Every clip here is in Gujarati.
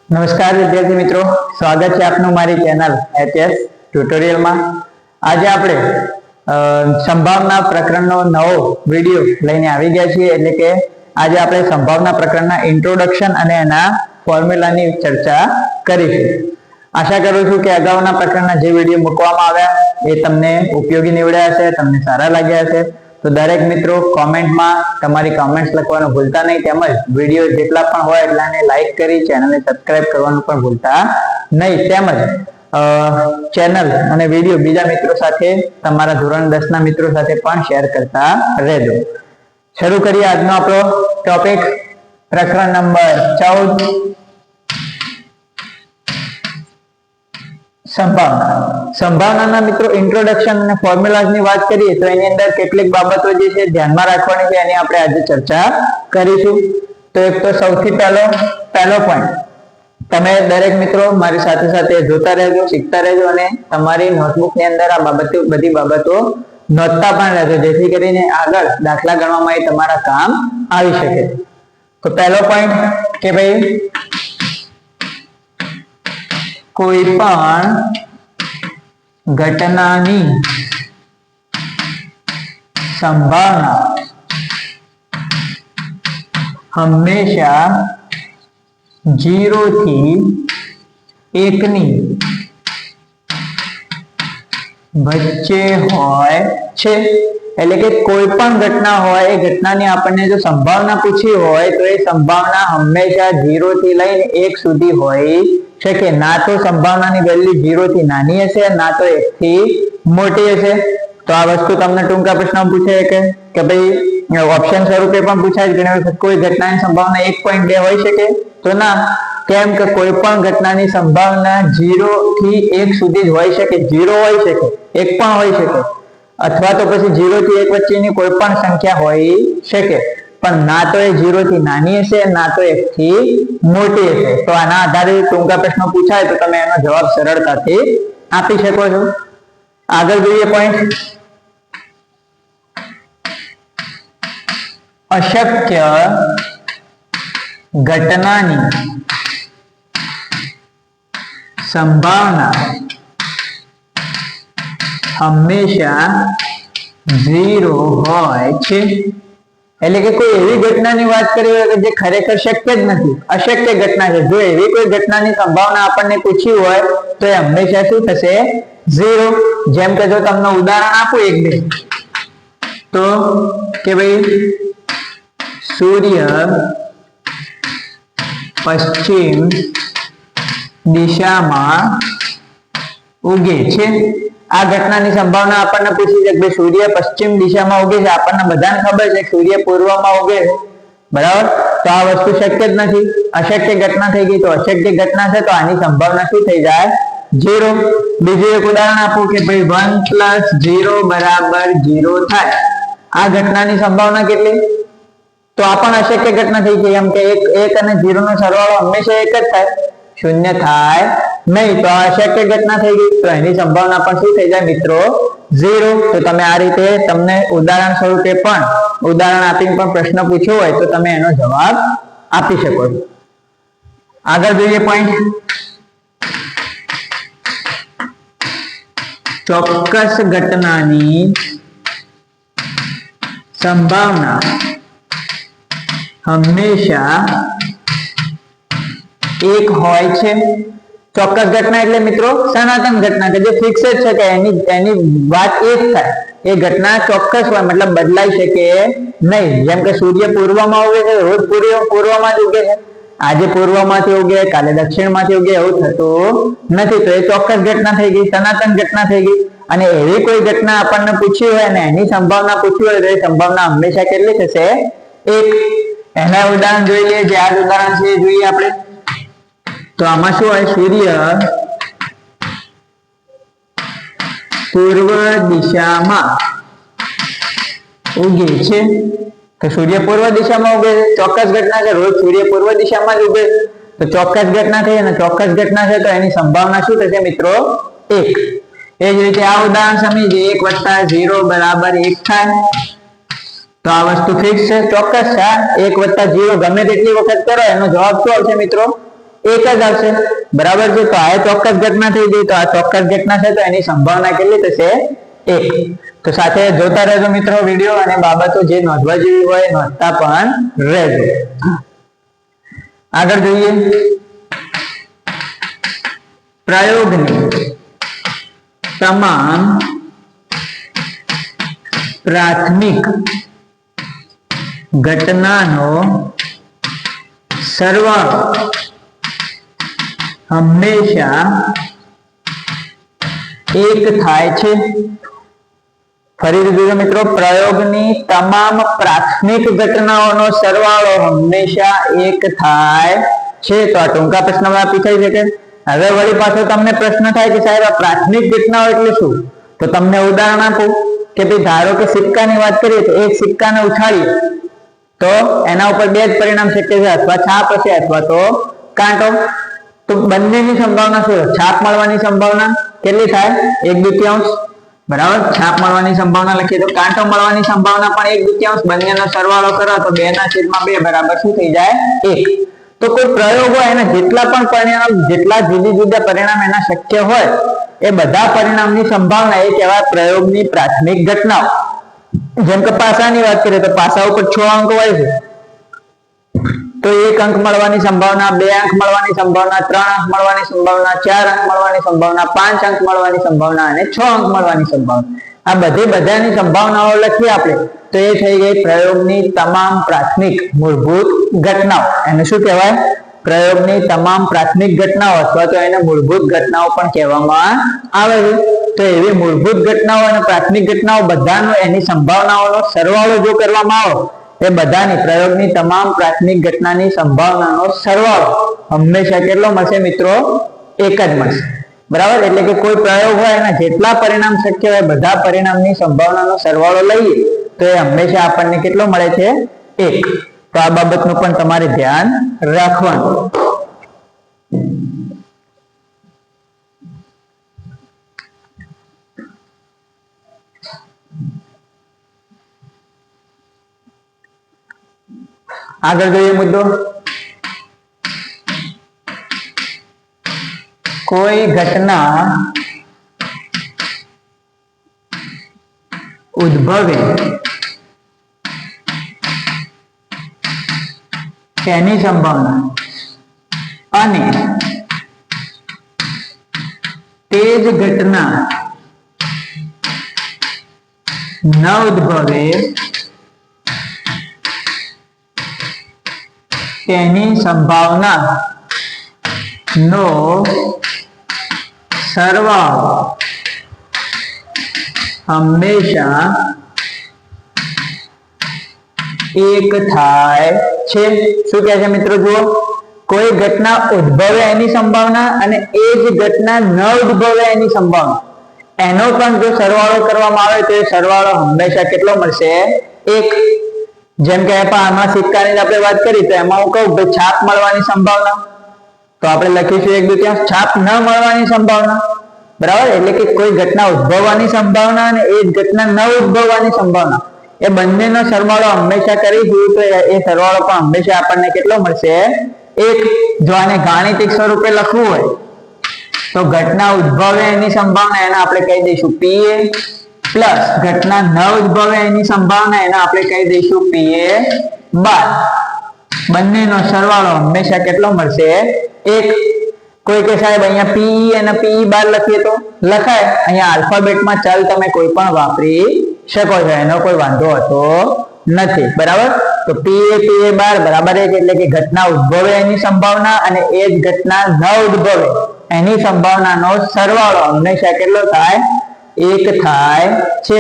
નમસ્કાર વિદ્યાર્થી મિત્રો, સ્વાગત છે આપનું મારી ચેનલ એચએસ ટ્યુટોરિયલમાં। આજે આપણે સંભાવના પ્રકરણનો નવો વિડિયો લઈને આવી ગયા છીએ, એટલે કે આજે આપણે સંભાવના પ્રકરણના ઇન્ટ્રોડક્શન અને એના ફોર્મ્યુલાની ચર્ચા કરીશું। આશા કરું છું કે અગાઉના પ્રકરણના જે વિડિયો મૂકવામાં આવ્યા એ તમને ઉપયોગી નીવડ્યા હશે, તમને સારા લાગ્યા હશે। તો દરેક મિત્રો કોમેન્ટમાં તમારી કમેન્ટ્સ લખવાનું ભૂલતા નહીં, તેમજ વિડિયો જેટલા પણ હોય એટલાને લાઈક કરી ચેનલને સબસ્ક્રાઇબ કરવાનું પણ ભૂલતા નહીં, તેમજ ચેનલ અને વિડિયો બીજા મિત્રો સાથે, તમારા ધોરણ 10 ના મિત્રો સાથે પણ શેર કરતા રહેજો। શરૂ કરીએ આજનો આપણો ટોપિક, પ્રકરણ નંબર 14 સંભાવનાના મિત્રો ઇન્ટ્રોડક્શન અને ફોર્મ્યુલાઝ ની વાત કરીએ તો એની અંદર કેટલીક બાબતો જે છે ધ્યાનમાં રાખવાની છે, એની આપણે આજે ચર્ચા કરીશું। તો એક તો સૌથી પહેલો પોઈન્ટ, તમે દરેક મિત્રો મારી સાથે સાથે જોતા રહેજો, શીખતા રહેજો અને તમારી નોટબુક ની અંદર આ બધી બાબતો નોંધતા પણ રહેજો, જેથી કરીને આગળ દાખલા ગણવામાં એ તમારા કામ આવી શકે। તો પહેલો પોઈન્ટ કે ભાઈ કોઈ પણ ઘટનાની સંભાવના હંમેશા 0 થી 1 ની વચ્ચે હોય છે। એટલે કે કોઈ પણ ઘટના હોય, એ ઘટનાની આપણને જો સંભાવના પૂછી હોય તો એ સંભાવના હંમેશા 0 થી લઈને 1 સુધી હોય શકે। ના તો સંભાવનાની વેલ્યુ 0 થી નાની હશે, ના તો 1 થી મોટી હશે। તો આ વસ્તુ તમને ટૂંકા પ્રશ્નમાં પૂછાય કે ભાઈ ઓપ્શન સ્વરૂપે પણ પૂછાય ઘણી વખત, કોઈ ઘટનાની સંભાવના 1.2 હોઈ શકે? તો ના, કેમ કે કોઈ પણ ઘટનાની સંભાવના 0 થી 1 સુધી જ હોઈ શકે। 0 હોઈ શકે, 1 પણ હોઈ શકે, અથવા તો પછી 0 થી 1 વચ્ચેની કોઈ પણ સંખ્યા હોઈ શકે, પણ ના તો એ 0 થી નાની હશે, ના તો 1 થી મોટી હશે। તો આના આધારે ટૂંકા પ્રશ્નો પૂછાય તો તમે એનો જવાબ સરળતાથી આપી શકો છો। આગળ જોઈએ પોઈન્ટ, અશક્ય ઘટનાની સંભાવના હંમેશા 0 હોય છે। એટલે કે કોઈ એવી ઘટનાની વાત કરી હોય કે જે ખરેખર શક્ય જ નથી, અશક્ય ઘટના છે, જો એવી કોઈ ઘટનાની સંભાવના આપણને પૂછી હોય તો એ હંમેશા શું થશે? 0। જેમ કે જો તમને ઉદાહરણ આપું એક બે, તો કે ભાઈ સૂર્ય પશ્ચિમ દિશામાં ઉગે છે। આ ઘટનાની સંભાવના આપણને પૂછી છે કે સૂર્ય પશ્ચિમ દિશામાં ઉગે છે। આપણને બધાને ખબર છે કે સૂર્ય પૂર્વમાં ઉગે છે, બરાબર? તો આ વસ્તુ શક્ય જ નથી, અશક્ય ઘટના થઈ ગઈ। તો અશક્ય ઘટના છે તો આની સંભાવના શું થઈ જાય? 0। બીજું એક ઉદાહરણ આપું કે ભાઈ 1 + 0 = 0 થાય। આ ઘટનાની સંભાવના કેટલી? તો આ પણ અશક્ય ઘટના થઈ ગઈ, એમ કે 1 અને 0 નો સરવાળો હંમેશા 1 જ થાય, 0 થાય નહીં। તો આ અશક્ય ઘટના થઈ ગઈ, તો એની સંભાવના પણ શું થઈ જાય મિત્રો? 0। તો તમે આ રીતે તમને ઉદાહરણ સ્વરૂપે પણ ઉદાહરણ આપીને પણ પ્રશ્ન પૂછ્યો હોય તો તમે એનો જવાબ આપી શકો છો। આગળ જોઈએ પોઈન્ટ, ચોક્કસ ઘટનાની સંભાવના હંમેશા 1 હોય છે। ચોક્કસ ઘટના એટલે મિત્રો સનાતન ઘટના, કે જે ફિક્સ જ છે કે એની વાત એ જ થાય, એ ઘટના ચોક્કસ હોય, મતલબ બદલાઈ શકે નહીં। જેમ કે સૂર્ય પૂર્વમાં ઉગે છે, રોજ પૂર્વમાં જ ઉગે છે, આજે પૂર્વમાંથી ઉગે, કાલે દક્ષિણમાંથી ઉગે, એવું થતું નથી। તો એ ચોક્કસ ઘટના થઈ ગઈ, સનાતન ઘટના થઈ ગઈ। અને એવી કોઈ ઘટના આપણને પૂછી હોય અને એની સંભાવના પૂછી હોય તો એ સંભાવના હંમેશા કેટલી થશે? 1। એના ઉદાહરણ જોઈ લઈએ, જે આ ઉદાહરણ છે એ જોઈએ આપણે। તો આમાં શું હોય? સૂર્ય પૂર્વ દિશામાં ઉગે છે। તો સૂર્ય પૂર્વ દિશામાં ઉગે છે, ચોક્કસ ઘટના છે, રોજ સૂર્ય પૂર્વ દિશામાં જ ઉગે છે, તો ચોક્કસ ઘટના થઈ, અને ચોક્કસ ઘટના છે તો એની સંભાવના શું થશે મિત્રો? 1। એ જ રીતે આ ઉદાહરણ સમજીએ, 1 + 0 = 1 થાય। તો આ વસ્તુ ફિક્સ છે, ચોક્કસ છે. 1 + 0 ગમે તેટલી વખત કરો એનો જવાબ શું આવશે મિત્રો? 1 જ આવશે. બરાબર છે. તો આ ચોક્કસ ઘટના થઈ ગઈ. તો આ ચોક્કસ ઘટના છે તો એની સંભાવના કેટલી થશે? 1. તો સાથે જોતા રહેજો મિત્રો વિડીયો, અને બાબતો જે નોંધવા જેવી હોય નોંધતા પણ રહેજો. આગળ જોઈએ, પ્રયોગની તમામ પ્રાથમિક ઘટનાનો સરવાળો હંમેશા 1 થાય છે. ફરીથી જોજો મિત્રો, પ્રયોગની તમામ પ્રાથમિક ઘટનાઓનો સરવાળો હંમેશા 1 થાય છે. તો આ ટૂંકા પ્રશ્નમાં પૂછાઈ શકે. હવે વળી પાછો તમને પ્રશ્ન થાય કે સાહેબ આ પ્રાથમિક ઘટનાઓ એટલે શું? તો તમને ઉદાહરણ આપું કે ભાઈ ધારો કે સિક્કાની વાત કરીએ તો એક સિક્કાને ઉછાળીએ તો એના ઉપર 2 જ પરિણામ શક્ય છે, અથવા છાપ હશે અથવા તો કાંટો. તો બંનેની સંભાવના શું? છાપ મળવાની સંભાવના કેટલી થાય? 1/2. બરાબર. છાપ મળવાની સંભાવના લખીએ તો કાંટો મળવાની સંભાવના પણ 1/2. બંનેનો સરવાળો કરો તો 2/2 બરાબર શું થઈ જાય? 1. તો કોઈ પ્રયોગ હોય એના જેટલા પણ પરિણામ, જેટલા જુદા જુદા પરિણામ એના શક્ય હોય એ બધા પરિણામની સંભાવના એ કહેવાય પ્રયોગની પ્રાથમિક ઘટનાઓ. જેમ કે પાસાની વાત કરીએ તો પાસા ઉપર 6 અંક હોય છે, તો 1 અંક મળવાની સંભાવના, 2 અંક મળવાની સંભાવના, 3 અંક મળવાની સંભાવના, 4 અંક મળવાની સંભાવના, 5 અંક મળવાની સંભાવના અને 6 અંક મળવાની સંભાવના. આ બધાની સંભાવનાઓ લખીએ આપણે તો એ થઈ ગઈ પ્રયોગની તમામ પ્રાથમિક મૂળભૂત ઘટનાઓ. એને શું કહેવાય? પ્રયોગની તમામ પ્રાથમિક ઘટનાઓ, અથવા તો એને મૂળભૂત ઘટનાઓ પણ કહેવામાં આવે છે. તો એવી મૂળભૂત ઘટનાઓ અને પ્રાથમિક ઘટનાઓ બધાનો એની સંભાવનાઓનો સરવાળો જો કરવામાં આવે, એ બધાની પ્રયોગની તમામ પ્રાથમિક ઘટનાની સંભાવનાનો સરવાળો હંમેશા કેટલો મળશે મિત્રો? 1 જ મળશે. બરાબર. એટલે કે કોઈ પ્રયોગ હોય એના જેટલા પરિણામ શક્ય હોય બધા પરિણામની સંભાવનાનો સરવાળો લઈએ તો એ હંમેશા આપણને કેટલો મળે છે? 1. તો આ બાબતનું પણ તમારે ધ્યાન રાખવાનું. આગળ જોઈએ મુદ્દો, કોઈ ઘટના ઉદ્ભવે તેની સંભાવના અને તે જ ઘટના ન ઉદ્ભવે તેની સંભાવના નો સરવાળો હંમેશા 1 થાય છે. શું કહે છે મિત્રો? જુઓ, કોઈ ઘટના ઉદ્ભવે એની સંભાવના અને એ જ ઘટના ન ઉદ્ભવે એની સંભાવના, એનો પણ જો સરવાળો કરવામાં આવે તો એ સરવાળો હંમેશા કેટલો મળશે? 1. જેમ કે આમાં સિક્કાની આપણે વાત કરી તો એમાં હું કહું ભાઈ છાપ મળવાની સંભાવના, તો આપણે લખીશું 1/2. છાપ ન મળવાની સંભાવના. બરાબર. એટલે કે કોઈ ઘટના ઉદ્ભવવાની સંભાવના અને એ જ ઘટના ન ઉદ્ભવવાની સંભાવના, એ બંનેનો સરવાળો હંમેશા કરીશું તો એ સરવાળો પણ હંમેશા આપણને કેટલો મળશે? 1. જો આને ગાણિતિક સ્વરૂપે લખવું હોય તો ઘટના ઉદ્ભવે એની સંભાવના એને આપણે કહી દઈશું PA, પ્લસ ઘટના ન ઉદ્ભવે એની સંભાવના એને આપણે કહી દઈશું PA બાર. બંનેનો સરવાળો હંમેશા કેટલો મળશે? 1. કોઈ કે સાહેબ અહીંયા PE અને PE બાર લખીએ તો લખાય. અહીંયા આલ્ફાબેટમાં ચલ તમે કોઈ પણ વાપરી શકો છો, એનો કોઈ વાંધો હોતો નથી. બરાબર. તો PA બાર બરાબર 1. એટલે કે ઘટના ઉદ્ભવે એની સંભાવના અને એ જ ઘટના ન ઉદ્ભવે એની સંભાવનાનો સરવાળો હંમેશા કેટલો થાય? 1 થાય છે.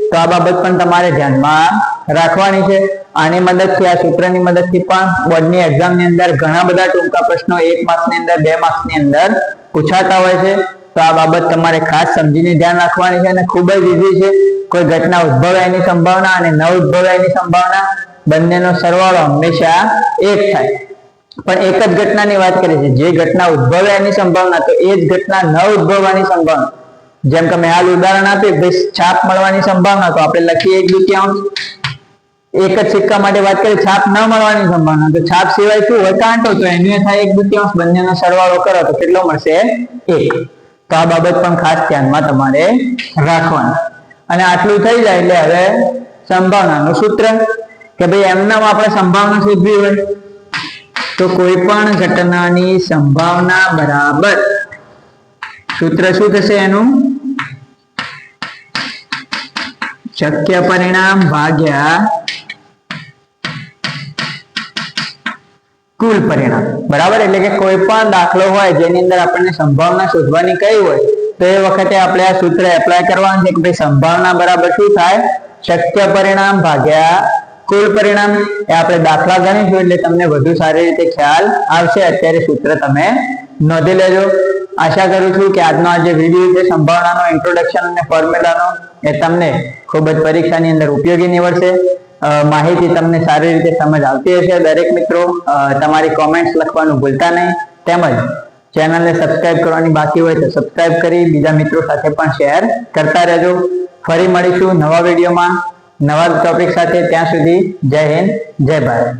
તો આ બાબત પણ તમારે ધ્યાનમાં રાખવાની છે. આની મદદથી, આ સૂત્રની મદદથી પણ બોર્ડની એક્ઝામની અંદર ઘણા બધા ટૂંકા પ્રશ્નો 1 માર્ક્સની અંદર, 2 માર્ક્સની અંદર પૂછાતા હોય છે. તો આ બાબત તમારે ખાસ સમજીને ધ્યાન રાખવાની છે અને ખૂબ જ ઈઝી છે. કોઈ ઘટના ઉદ્ભવે એની સંભાવના અને ન ઉદ્ભવે એની સંભાવના બંનેનો સરવાળો હંમેશા 1 થાય. પણ એક જ ઘટનાની વાત કરીએ છીએ, જે ઘટના ઉદ્ભવે એની સંભાવના તો એ જ ઘટના ન ઉદ્ભવવાની સંભાવના. જેમ કે મેં હાલ ઉદાહરણ આપ્યું, છાપ મળવાની સંભાવના તો આપણે લખીએ 1/2. એક જ સિક્કા માટે વાત કરીએ, છાપ ન મળવાની સંભાવના, તો છાપ સિવાય શું હોય? કાંટો, તો એનું થાય 1/2 બંનેનો સરવાળો કરો તો કેટલો મળશે? 1. તો આ બાબત પણ ખાસ ધ્યાનમાં તમારે રાખવાની. અને આટલું થઈ જાય એટલે હવે સંભાવનાનું સૂત્ર, કે ભાઈ એમનામાં આપણે સંભાવના શોધવી હોય તો કોઈ પણ ઘટનાની સંભાવના બરાબર સૂત્ર શું થશે એનું? શક્ય પરિણામ ભાગ્યા કુલ પરિણામ. બરાબર, એટલે કે કોઈ પણ દાખલો હોય જેની અંદર આપણને સંભાવના શોધવાની કઈ હોય તો એ વખતે આપણે આ સૂત્ર એપ્લાય કરવાનું છે કે ભાઈ સંભાવના બરાબર શું થાય? શક્ય પરિણામ ભાગ્યા કુલ પરિણામ. એ આપણે દાખલા ગણીશું એટલે તમને વધુ સારી રીતે ખ્યાલ આવશે. અત્યારે સૂત્ર તમે નોંધી લેજો. આશા કરું છું કે આજનો આ જે વિડીયો છે સંભાવનાનો ઇન્ટ્રોડક્શન અને ફોર્મ્યુલાનો, એ તમને ખૂબ જ પરીક્ષાની અંદર ઉપયોગી નીવડશે. માહિતી તમને સારી રીતે સમજ આવતી હશે. દરેક મિત્રો તમારી કોમેન્ટ્સ લખવાનું ભૂલતા નહીં, તેમજ ચેનલને સબસ્ક્રાઇબ કરવાની બાકી હોય તો સબસ્ક્રાઇબ કરી બીજા મિત્રો સાથે પણ શેર કરતા રહેજો. ફરી મળીશું નવા વિડીયોમાં નવા ટોપિક સાથે. ત્યાં સુધી જય હિન્દ, જય ભારત.